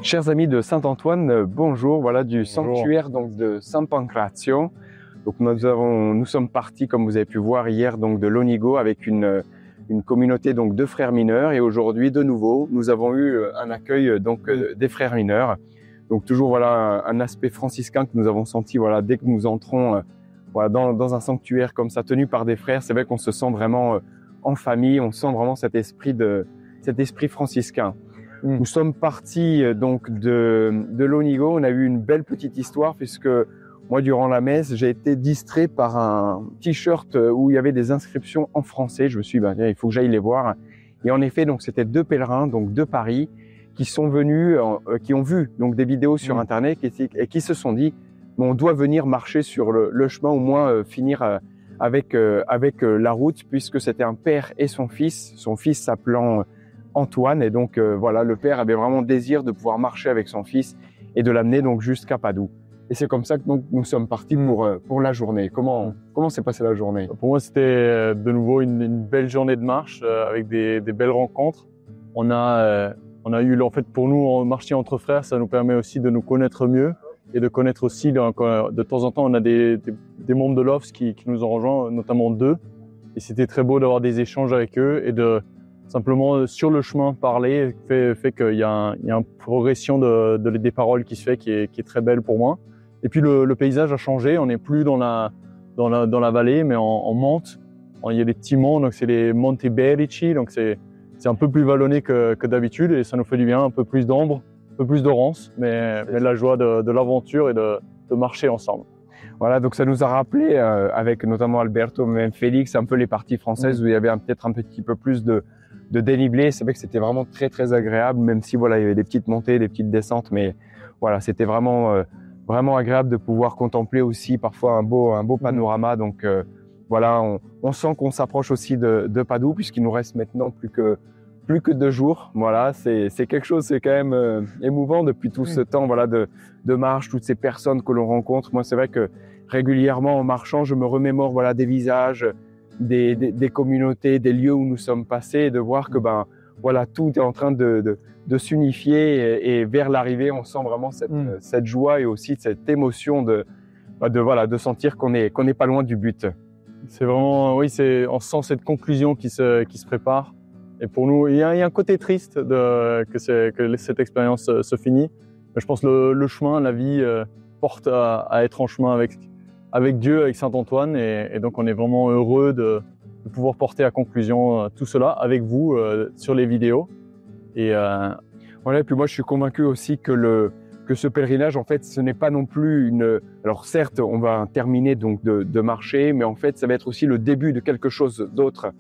Chers amis de Saint-Antoine, bonjour, voilà du Bonjour. sanctuaire donc de San Pancrazio. Donc nous sommes partis, comme vous avez pu voir hier, donc de Lonigo avec une communauté donc de frères mineurs, et aujourd'hui de nouveau nous avons eu un accueil donc des frères mineurs. Donc toujours voilà un aspect franciscain que nous avons senti voilà dès que nous entrons voilà dans un sanctuaire comme ça tenu par des frères. C'est vrai qu'on se sent vraiment en famille, on sent vraiment cet esprit franciscain. Nous sommes partis donc de Lonigo. On a eu une belle petite histoire puisque moi, durant la messe, j'ai été distrait par un t-shirt où il y avait des inscriptions en français. Je me suis dit, il faut que j'aille les voir. Et en effet, donc c'était deux pèlerins donc de Paris qui sont venus, qui ont vu donc des vidéos sur Internet et qui se sont dit, on doit venir marcher sur le chemin, au moins finir avec la route, puisque c'était un père et son fils s'appelant Antoine, et donc voilà, le père avait vraiment le désir de pouvoir marcher avec son fils et de l'amener donc jusqu'à Padoue. Et c'est comme ça que donc, nous sommes partis pour la journée. Comment s'est passée la journée? Pour moi, c'était de nouveau une belle journée de marche avec des belles rencontres. On a eu, en fait, pour nous, marcher entre frères, ça nous permet aussi de nous connaître mieux et de connaître aussi, de temps en temps, on a des membres de l'OFS qui nous ont rejoints, notamment 2. Et c'était très beau d'avoir des échanges avec eux et de simplement sur le chemin parler fait qu'il y a une progression des paroles qui se fait qui est très belle pour moi. Et puis le paysage a changé, on n'est plus dans la vallée mais en monte. Il y a des petits monts, donc c'est les Monti Berici, donc c'est un peu plus vallonné que d'habitude et ça nous fait du bien, un peu plus d'ombre, un peu plus de ronces, mais la joie de l'aventure et de marcher ensemble. Voilà, donc ça nous a rappelé avec notamment Alberto, même Félix, un peu les parties françaises où il y avait peut-être un petit peu plus de dénivelé. C'est vrai que c'était vraiment très très agréable, même si voilà, il y avait des petites montées, des petites descentes, mais voilà, c'était vraiment agréable de pouvoir contempler aussi parfois un beau panorama. Donc voilà, on sent qu'on s'approche aussi de Padoue, puisqu'il nous reste maintenant plus que 2 jours. Voilà, c'est quelque chose, c'est quand même émouvant depuis tout ce temps voilà de marche, toutes ces personnes que l'on rencontre. Moi, c'est vrai que régulièrement en marchant, je me remémore voilà des visages, des communautés, des lieux où nous sommes passés, et de voir que voilà, tout est en train de s'unifier et vers l'arrivée, on sent vraiment cette joie et aussi cette émotion de sentir qu'on n'est pas loin du but. C'est vraiment, oui, on sent cette conclusion qui se prépare. Et pour nous, il y a un côté triste que cette expérience se finit. Mais je pense que le chemin, la vie porte à être en chemin avec Dieu, avec Saint-Antoine. Et donc, on est vraiment heureux de pouvoir porter à conclusion tout cela avec vous sur les vidéos. Et voilà, et puis moi, je suis convaincu aussi que ce pèlerinage, en fait, ce n'est pas non plus alors certes, on va terminer donc de marcher, mais en fait, ça va être aussi le début de quelque chose d'autre.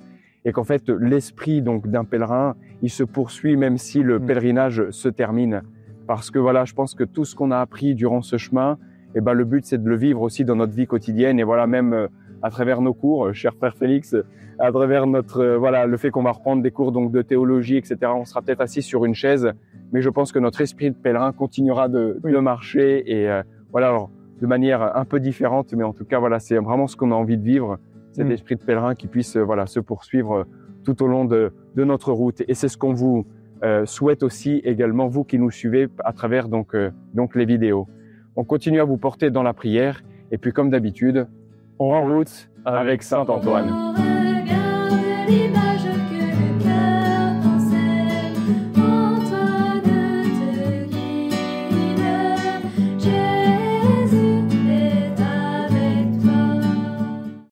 Et qu'en fait, l'esprit donc d'un pèlerin, il se poursuit même si le pèlerinage se termine. Parce que voilà, je pense que tout ce qu'on a appris durant ce chemin, le but, c'est de le vivre aussi dans notre vie quotidienne. Et voilà, même à travers nos cours, cher frère Félix, à travers le fait qu'on va reprendre des cours donc de théologie, etc. On sera peut-être assis sur une chaise, mais je pense que notre esprit de pèlerin continuera de marcher et alors, de manière un peu différente, mais en tout cas, voilà, c'est vraiment ce qu'on a envie de vivre. Cet esprit de pèlerin qui puisse se poursuivre tout au long de notre route. Et c'est ce qu'on vous souhaite aussi également, vous qui nous suivez à travers donc les vidéos. On continue à vous porter dans la prière et puis comme d'habitude, en route avec Saint-Antoine.